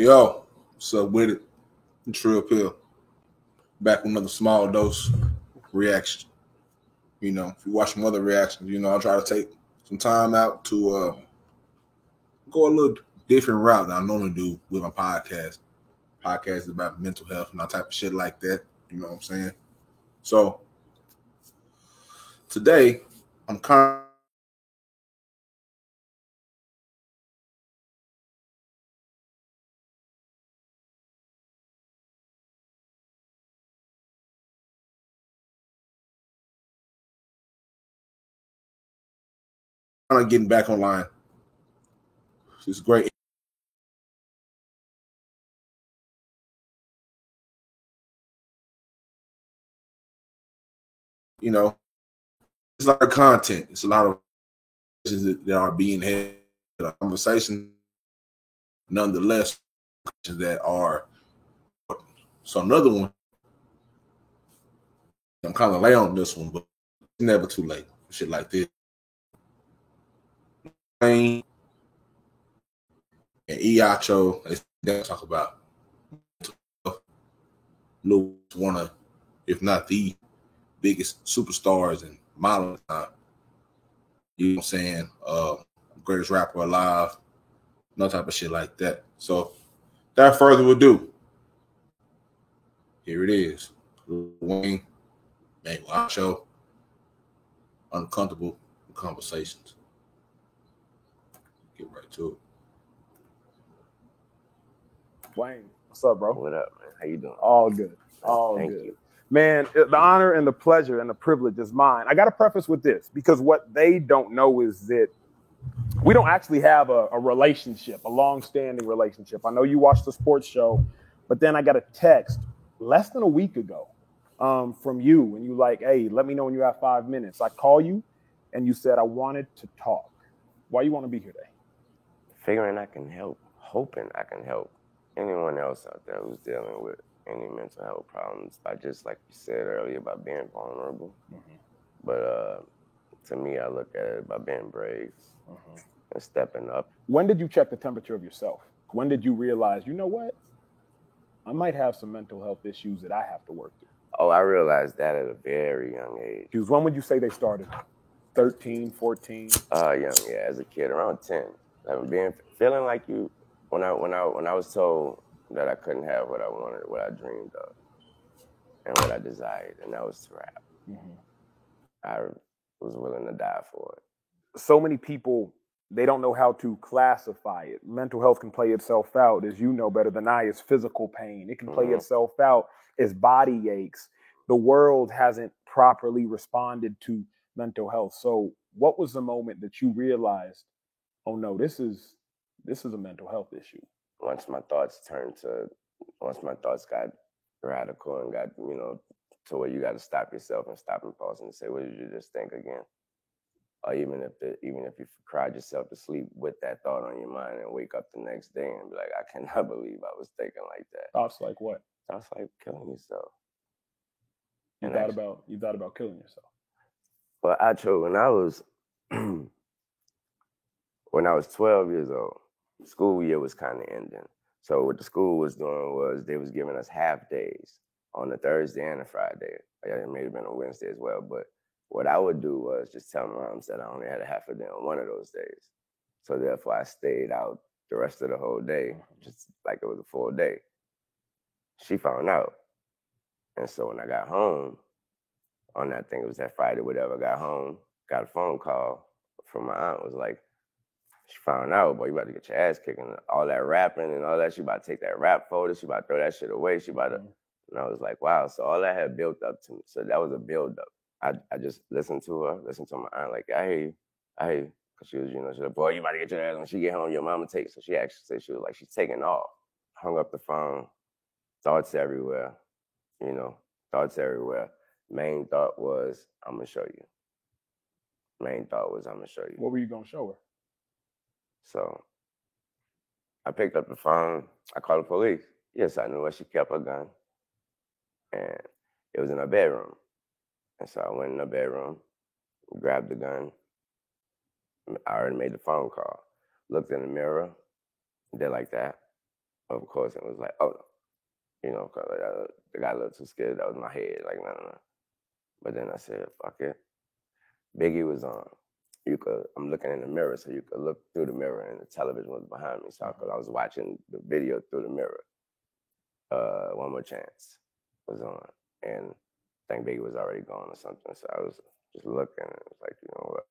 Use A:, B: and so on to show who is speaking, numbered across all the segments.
A: Yo, what's up with it? Trill Pill. Back with another small dose reaction. If you watch some other reactions, I'll try to take some time out to go a little different route than I normally do with my podcast. Podcast is about mental health and all type of shit like that. You know what I'm saying? So today, I'm kind of getting back online. It's great. It's a lot of content. It's a lot of that are being had. Conversation, nonetheless, that are. So another one, I'm kind of late on this one, but it's never too late for shit like this. And Iacho, they talk about Lil one of, if not the biggest superstars and modern time. You know what I'm saying? Greatest rapper alive, no type of shit like that. So, without further ado, here it is. Lil Wayne, man, Iacho, Uncomfortable Conversations. Get right to it.
B: Wayne, what's up, bro?
C: What up, man? How you doing?
B: All good. All
C: Thank
B: good.
C: you.
B: Man, the honor and the pleasure and the privilege is mine. I got to preface with this because what they don't know is that we don't actually have a relationship, a long-standing relationship. I know you watched the sports show, but then I got a text less than a week ago from you, and you like, hey, let me know when you have 5 minutes. I call you, and you said I wanted to talk. Why you want to be here today?
C: Figuring I can help, hoping I can help anyone else out there who's dealing with any mental health problems by just, like you said earlier, by being vulnerable. Mm-hmm. But to me, I look at it by being brave and stepping up.
B: When did you check the temperature of yourself? When did you realize, you know what? I might have some mental health issues that I have to work through.
C: Oh, I realized that at a very young age.
B: When would you say they started? 13, 14?
C: Young, yeah, as a kid, around 10. Feeling like you, when I was told that I couldn't have what I wanted, what I dreamed of, and what I desired, and that was to rap. Mm-hmm. I was willing to die for it.
B: So many people, they don't know how to classify it. Mental health can play itself out, as you know better than I, as physical pain. It can play itself out as body aches. The world hasn't properly responded to mental health. So what was the moment that you realized, oh no, this is a mental health issue?
C: Once my thoughts got radical and got, to where you got to stop yourself and stop and pause and say, what did you just think again? Or even if you cried yourself to sleep with that thought on your mind and wake up the next day and be like, I cannot believe I was thinking like that.
B: Thoughts like what?
C: Thoughts like killing yourself.
B: You thought about killing yourself?
C: Well, when I was 12 years old, school year was kind of ending. So what the school was doing was they was giving us half days on a Thursday and a Friday. It may have been a Wednesday as well, but what I would do was just tell my mom that I only had a half a day on one of those days. So therefore I stayed out the rest of the whole day, just like it was a full day. She found out. And so when I got home, on that thing, it was that Friday, whatever, I got home, got a phone call from my aunt, was like, she found out, boy, you about to get your ass kicked and all that rapping and all that. She about to take that rap folder. She about to throw that shit away. She about to, and I was like, wow. So all that had built up to me. So that was a build up. I just listened to my aunt, like, I hear you. Cause she was, she's like, boy, you about to get your ass when she get home, your mama take. So she actually said, she was like, she's taking off. Hung up the phone, thoughts everywhere, thoughts everywhere. Main thought was, I'm gonna show you.
B: What were you gonna show her?
C: So I picked up the phone. I called the police. Yes, I knew where she kept her gun. And it was in her bedroom. And so I went in her bedroom, grabbed the gun. I already made the phone call. Looked in the mirror, did like that. of course, and was like, oh no. You know, cause I got a little too scared. That was my head. Like, no. But then I said, fuck it. Biggie was on. I'm looking in the mirror, so you could look through the mirror, and the television was behind me. So I was watching the video through the mirror. One More Chance was on, and I think Biggie was already gone or something. So I was just looking, and it was like, you know what?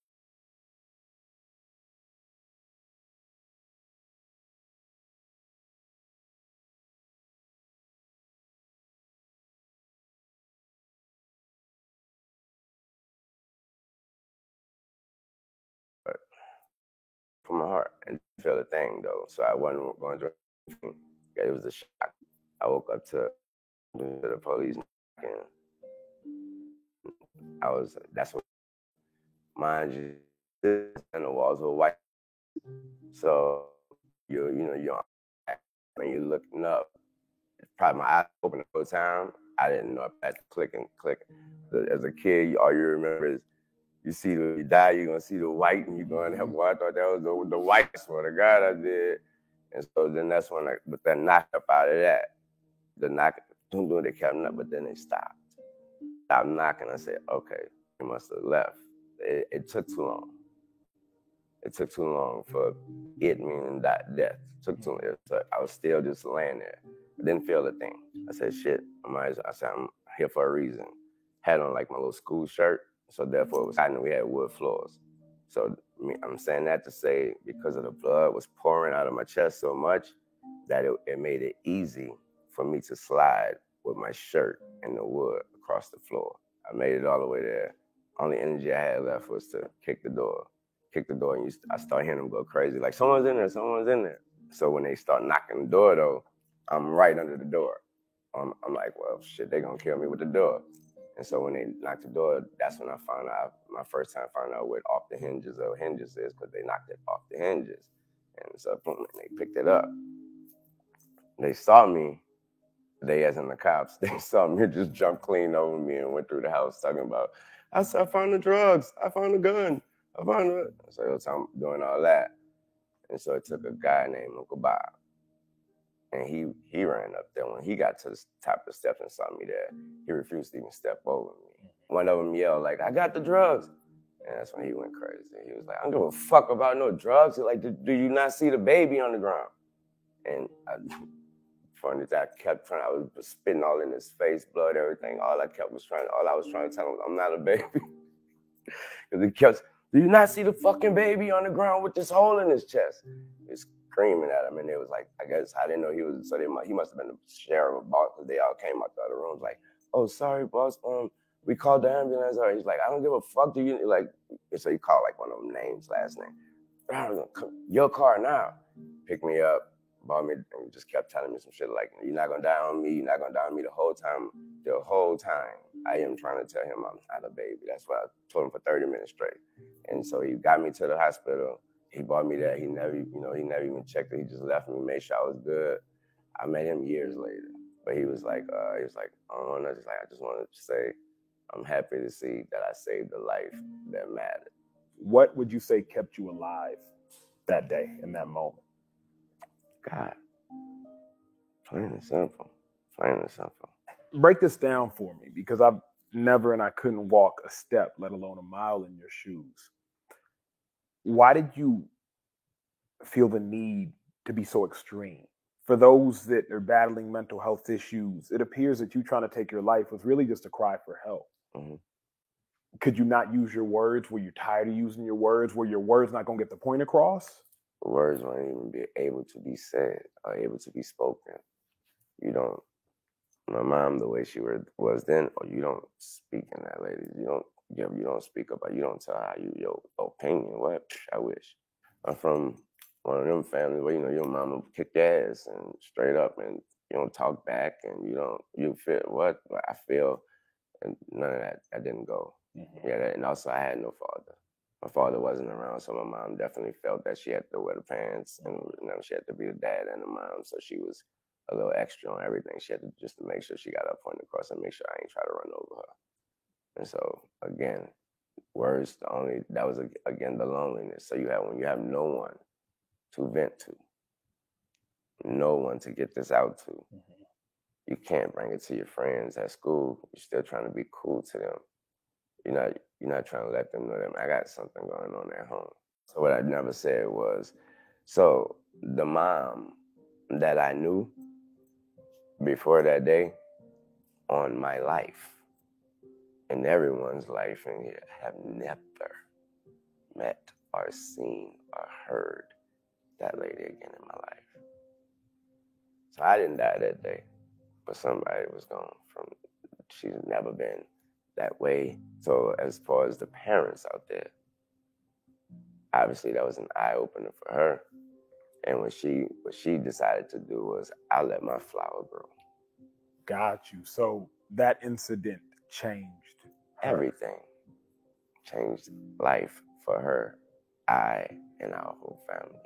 C: But from my heart, and feel the thing though. So I wasn't going to. It was a shock. I woke up to the police knocking. That's what, mind you, and the walls were white. So you're when you're looking up, probably my eyes open the whole time. I didn't know if that's clicking. As a kid, all you remember is you see you die, you're gonna see the white, and you're gonna have. Well, I thought that was the white. I swear to God, I did. And so then that's when with that knock up out of that, the knock, they kept up, but then they stopped knocking. I said, okay, they must have left. It took too long. It took too long for it meaning that death. It took too long. So I was still just laying there. I didn't feel a thing. I said, shit, I said, I'm here for a reason. Had on like my little school shirt, so therefore it was hot and we had wood floors. So I'm saying that to say because of the blood was pouring out of my chest so much that it made it easy for me to slide with my shirt in the wood across the floor. I made it all the way there. Only energy I had left was to kick the door, and I start hearing them go crazy, like someone's in there. So when they start knocking the door though, I'm right under the door. I'm like, well, shit, they gonna kill me with the door. And so when they knocked the door, that's when I found out, my first time finding out what off the hinges or hinges is, because they knocked it off the hinges. And so boom, and they picked it up. They saw me, they as in the cops, they saw me just jump clean over me and went through the house talking about, I found the drugs, I found the gun, I found it. So I'm doing all that. And so it took a guy named Uncle Bob. And he ran up there. When he got to the top of the steps and saw me there, he refused to even step over me. One of them yelled, like, I got the drugs. And that's when he went crazy. He was like, I don't give a fuck about no drugs. He's like, do you not see the baby on the ground? And funny that I kept trying, I was spitting all in his face, blood, everything. All I was trying to tell him, I'm not a baby. Because he kept, do you not see the fucking baby on the ground with this hole in his chest? He's screaming at him, and it was like, I guess I didn't know he was, so he must have been the sheriff of boss, because they all came out the other rooms like, oh, sorry, boss, we called the ambulance. He's like, I don't give a fuck, do you, like, so he called like one of them names, last name. Your car now. Pick me up, bought me, and just kept telling me some shit like, you're not gonna die on me, you're not gonna die on me. The whole time, I am trying to tell him I'm not a baby. That's what I told him for 30 minutes straight. And so he got me to the hospital. He brought me there. He never even checked it. He just left me, made sure I was good. I met him years later, but he was like, I just wanted to say, I'm happy to see that I saved a life that mattered.
B: What would you say kept you alive that day, in that moment?
C: God, plain and simple.
B: Break this down for me, because I've never and I couldn't walk a step, let alone a mile in your shoes. Why did you feel the need to be so extreme? For those that are battling mental health issues, it appears that you trying to take your life was really just a cry for help.
C: Mm-hmm.
B: Could you not use your words? Were you tired of using your words? Were your words not going to get the point across?
C: Words won't even be able to be said or able to be spoken. You don't, my mom, the way she was then, or you don't speak in that, lady. You don't speak about, you don't tell her your opinion. What? I wish. I'm from one of them families where, your mama kick your ass and straight up, and you don't talk back, and you feel what I feel, and none of that. I didn't go. Mm-hmm. Yeah, and also I had no father. My father wasn't around, so my mom definitely felt that she had to wear the pants, and she had to be the dad and the mom, so she was a little extra on everything. She had to just make sure she got her point across and make sure I ain't try to run over her. And so again, words that was again the loneliness. So when you have no one to vent to, no one to get this out to. You can't bring it to your friends at school. You're still trying to be cool to them. You're not trying to let them know that I got something going on at home. So what I never said was, so the mom that I knew before that day on my life and everyone's life, and have never met or seen or heard that lady again in my life. So I didn't die that day, but somebody was gone from. She's never been that way. So as far as the parents out there, obviously that was an eye opener for her. And what she decided to do was, I'll let my flower grow.
B: Got you. So that incident changed her.
C: Everything. Changed life for her, I, and our whole family.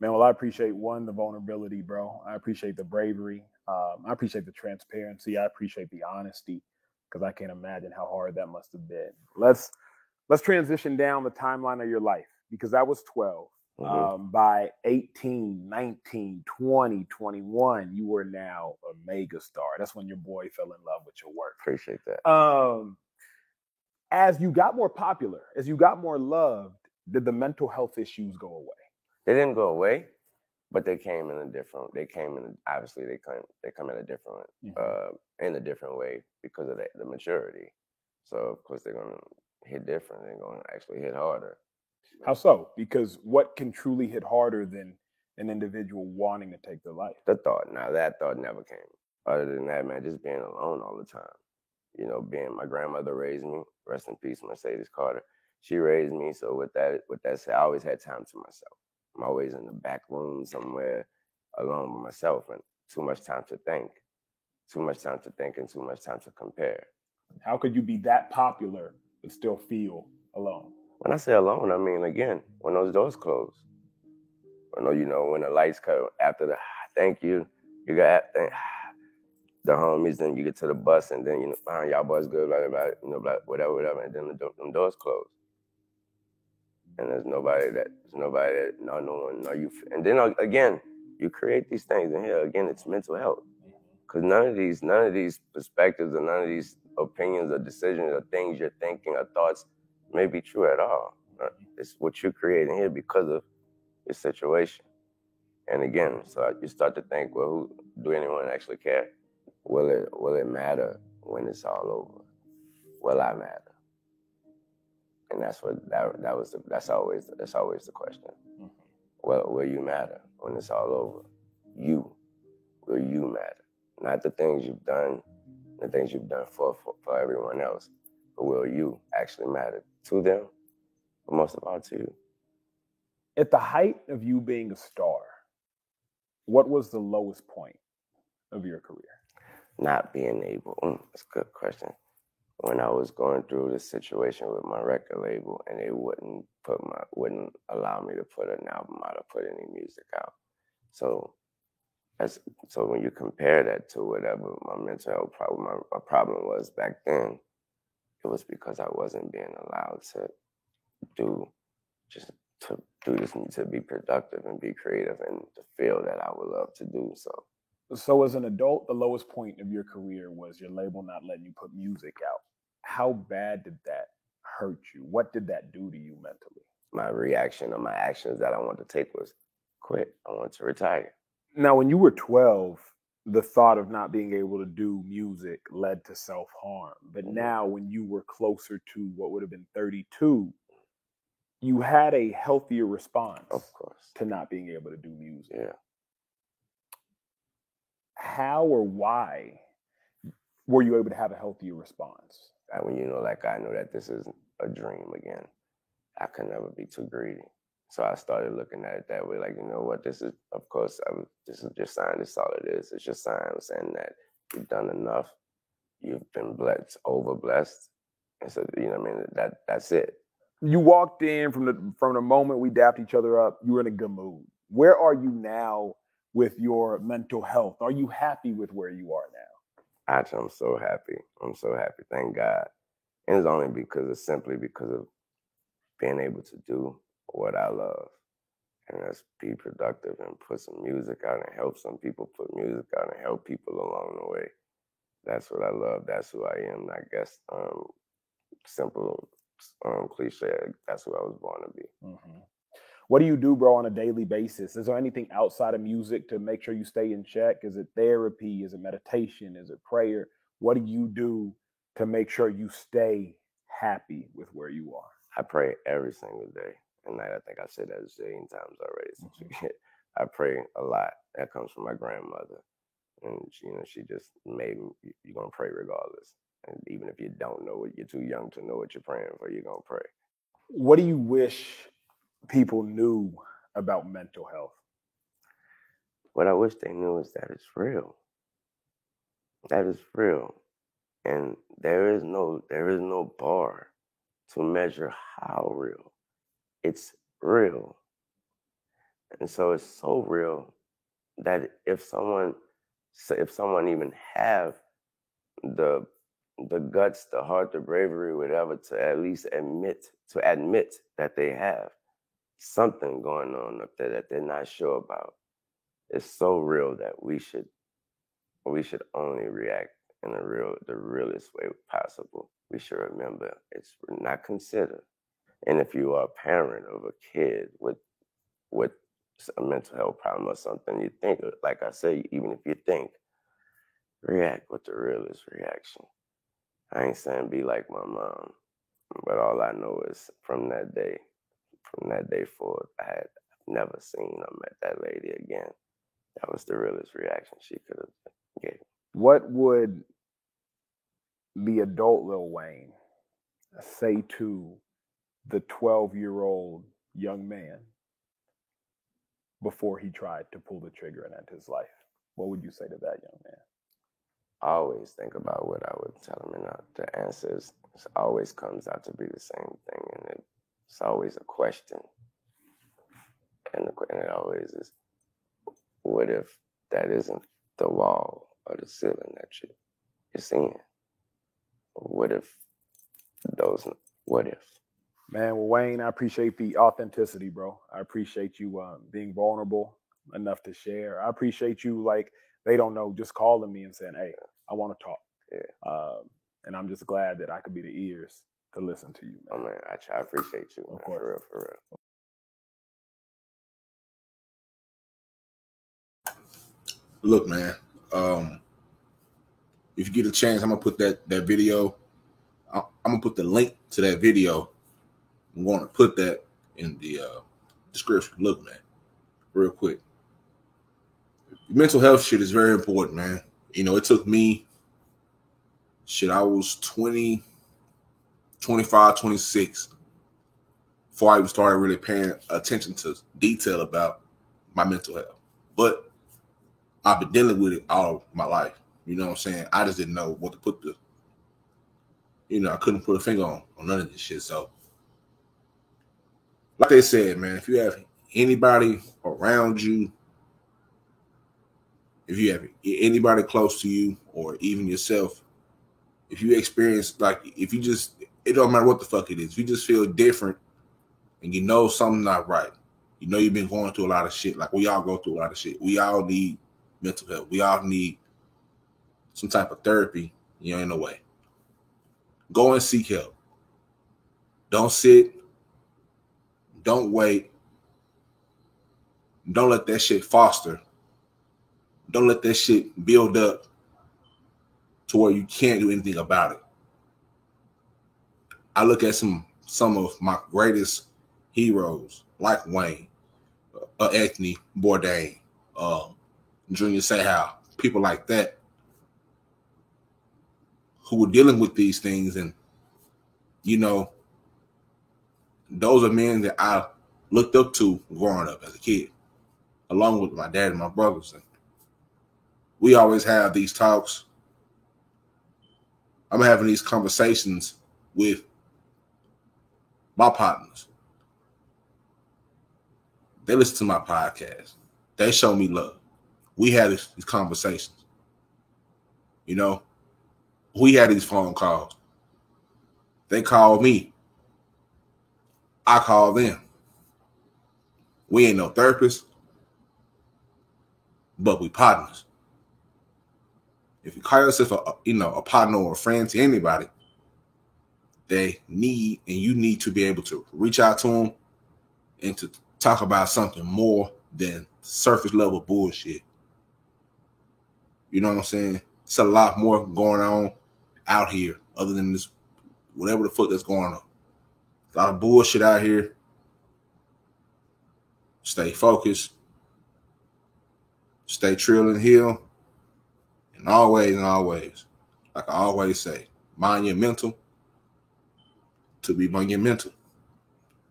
B: Man, well, I appreciate, one, the vulnerability, bro. I appreciate the bravery. I appreciate the transparency. I appreciate the honesty, because I can't imagine how hard that must have been. Let's transition down the timeline of your life, because that was 12. By 18, 19, 20, 21, you were now a mega star. That's when your boy fell in love with your work.
C: Appreciate that.
B: As you got more popular, as you got more loved, did the mental health issues go away?
C: They didn't go away, but they came in a different. Obviously they come in a different in a different way because of the maturity. So of course they're gonna hit different. They're gonna actually hit harder.
B: How so? Because what can truly hit harder than an individual wanting to take their life?
C: The thought. Now that thought never came. Other than that, man, just being alone all the time. Being my grandmother raised me. Rest in peace, Mercedes Carter. She raised me. So with that said, I always had time to myself. I'm always in the back room somewhere alone with myself, and too much time to think. Too much time to think and too much time to compare.
B: How could you be that popular but still feel alone?
C: When I say alone, I mean, again, when those doors close. When the lights come after the thank you, you got the homies, then you get to the bus, and then, y'all boys good, blah, blah, blah, whatever, and then them doors close. And there's nobody that no one know you. And then again, you create these things, and here again, it's mental health, because none of these perspectives or none of these opinions or decisions or things you're thinking or thoughts may be true at all. It's what you're creating here because of your situation. And again, so you start to think, well, do anyone actually care? Will it matter when it's all over? Will I matter? And that's that's always the question. Well, will you matter when it's all over? Will you matter? Not the things you've done, the things you've done for everyone else, but will you actually matter to them, but most of all to you?
B: At the height of you being a star, what was the lowest point of your career?
C: Not being able. That's a good question. When I was going through this situation with my record label, and they wouldn't allow me to put an album out or put any music out. So when you compare that to whatever my mental health problem, my problem was back then, it was because I wasn't being allowed to do this, to be productive and be creative and to feel that I would love to do so.
B: So as an adult, the lowest point of your career was your label not letting you put music out. How bad did that hurt you? What did that do to you mentally?
C: My reaction or my actions that I wanted to take was quit. I want to retire.
B: Now, when you were 12, the thought of not being able to do music led to self-harm. But now when you were closer to what would have been 32, you had a healthier response,
C: of course,
B: to not being able to do music.
C: Yeah.
B: How or why were you able to have a healthier response?
C: When I know that this is a dream again, I can never be too greedy. So I started looking at it that way, like, you know what, this is your sign, this is all it is. It's your sign saying that you've done enough, you've been blessed, over blessed. And so, that's it.
B: You walked in from the moment we dapped each other up, you were in a good mood. Where are you now with your mental health? Are you happy with where you are now?
C: Actually, I'm so happy. Thank God. And it's only simply because of being able to do what I love and let's be productive and put some music out and help some people put music out and help people along the way. That's what I love. That's who I am. I guess simple cliche. That's who I was born to be.
B: Mm-hmm. What do you do, bro, on a daily basis? Is there anything outside of music to make sure you stay in check? Is it therapy? Is it meditation? Is it prayer? What do you do to make sure you stay happy with where you are?
C: I pray every single day. And I think I said that a zillion times already. Mm-hmm. I pray a lot. That comes from my grandmother. And she just made me, you're going to pray regardless. And even if you don't know it, you're too young to know what you're praying for, you're going to pray.
B: What do you wish people knew about mental health?
C: What I wish they knew is that it's real. That is real. And there is no bar to measure how real. It's real. And so it's so real that if someone even have the guts, the heart, the bravery, whatever, to at least admit that they have something going on up there that they're not sure about, it's so real that we should only react in the realest way possible. We should remember it's not considered. And if you are a parent of a kid with a mental health problem or something, you think, like I say, even if you think, react with the realest reaction. I ain't saying be like my mom, but all I know is from that day forward, I had never seen or met that lady again. That was the realest reaction she could have gave.
B: What would the adult Lil Wayne say to the 12-year-old young man before he tried to pull the trigger and end his life? What would you say to that young man?
C: I always think about what I would tell him, and the answers always comes out to be the same thing, and it's always a question. And it always is, what if that isn't the wall or the ceiling that you're seeing? What if?
B: Man, well, Wayne, I appreciate the authenticity, bro. I appreciate you being vulnerable enough to share. I appreciate you, like, they don't know, just calling me and saying, hey, I want to talk.
C: Yeah.
B: And I'm just glad that I could be the ears to listen to you, man.
C: Oh, man, I appreciate you, man.
B: Of course.
C: For real.
A: Look, man, if you get a chance, I'm going to put that video. I'm going to put the link to that video. I'm going to put that in the description. Look, man, real quick. Mental health shit is very important, man. You know, it took me, I was 20, 25, 26 before I even started really paying attention to detail about my mental health. But I've been dealing with it all my life. You know what I'm saying? I just didn't know what to put I couldn't put a finger on none of this shit. So, like they said, man, if you have anybody around you, if you have anybody close to you, or even yourself, if you experience, it don't matter what the fuck it is, if you just feel different and you know something's not right, you know you've been going through a lot of shit, like we all go through a lot of shit. We all need mental health. We all need some type of therapy, in a way. Go and seek help. Don't sit. Don't wait. Don't let that shit foster. Don't let that shit build up to where you can't do anything about it. I look at some of my greatest heroes, like Wayne, Anthony Bourdain, Junior Seau, people like that, who were dealing with these things. And, those are men that I looked up to growing up as a kid, along with my dad and my brothers. And we always have these talks. I'm having these conversations with my partners. They listen to my podcast. They show me love. We had these conversations. We had these phone calls. They called me. I called them. We ain't no therapists, but we partners. If you call yourself a partner or a friend to anybody, they need, and you need to be able to reach out to them and to talk about something more than surface level bullshit. You know what I'm saying? It's a lot more going on out here other than this, whatever the fuck that's going on. A lot of bullshit out here. Stay focused. Stay trill and heal. And always, like I always say, mind your mental to be monumental.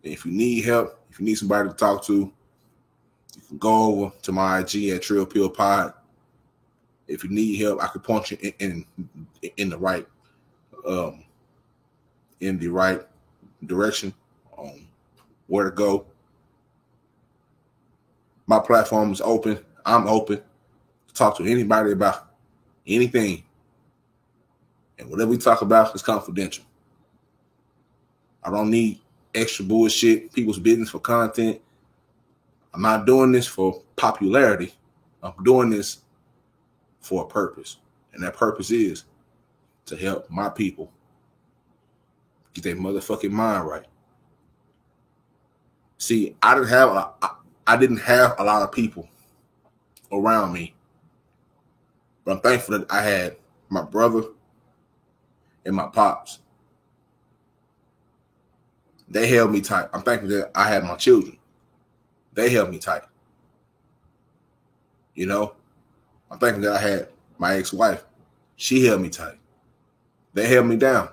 A: And if you need help, if you need somebody to talk to, you can go over to my IG at Trill Pill Pod. If you need help, I can point you in the right direction on where to go. My platform is open. I'm open to talk to anybody about anything. And whatever we talk about is confidential. I don't need extra bullshit, people's business for content. I'm not doing this for popularity. I'm doing this for a purpose. And that purpose is to help my people get their motherfucking mind right. See, I didn't have a lot of people around me. But I'm thankful that I had my brother and my pops. They held me tight. I'm thankful that I had my children. They held me tight. You know, I'm thankful that I had my ex-wife. She held me tight. They held me down.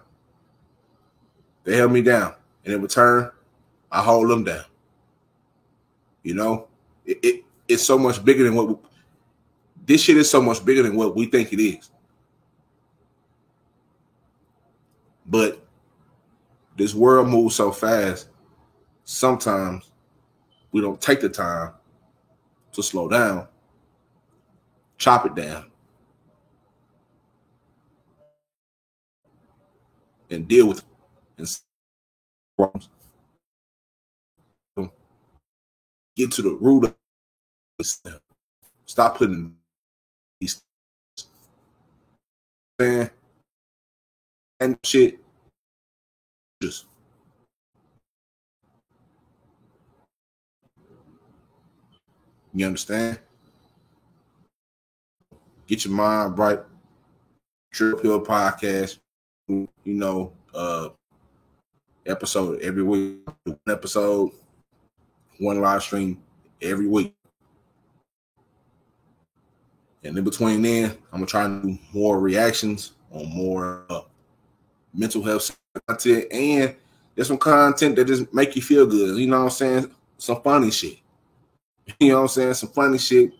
A: They held me down. And in return, I hold them down. You know, it's so much bigger than this shit is so much bigger than what we think it is. But this world moves so fast, sometimes we don't take the time to slow down, chop it down, and deal with it. And get to the root of this. Stop putting these and shit. Just you understand? Get your mind right. Trill Pill Podcast. You know, episode every week. One episode, one live stream every week. And in between then, I'm gonna try to do more reactions on more mental health content, and there's some content that just make you feel good. You know what I'm saying? Some funny shit. You know what I'm saying? Some funny shit.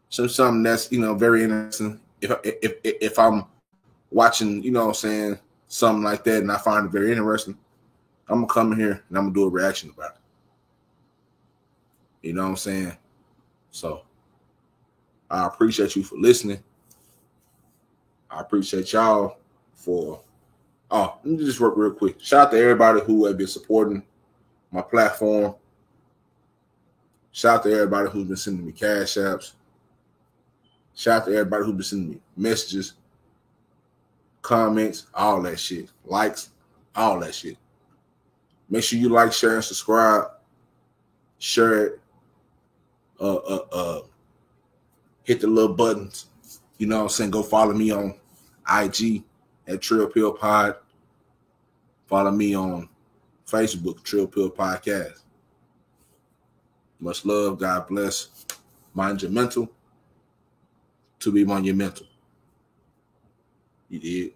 A: Something that's, you know, very interesting. If I'm watching, you know what I'm saying, something like that, and I find it very interesting, I'm gonna come in here and I'm gonna do a reaction about it. You know what I'm saying? So I appreciate you for listening. I appreciate y'all for let me just work real quick. Shout out to everybody who have been supporting my platform. Shout out to everybody who's been sending me cash apps. Shout out to everybody who's been sending me messages, comments, all that shit. Likes, all that shit. Make sure you like, share, and subscribe. Share it. Hit the little buttons. You know what I'm saying? Go follow me on IG at Trill Pill Pod. Follow me on Facebook, Trill Pill Podcast. Much love. God bless. Mind your mental to be monumental. You did.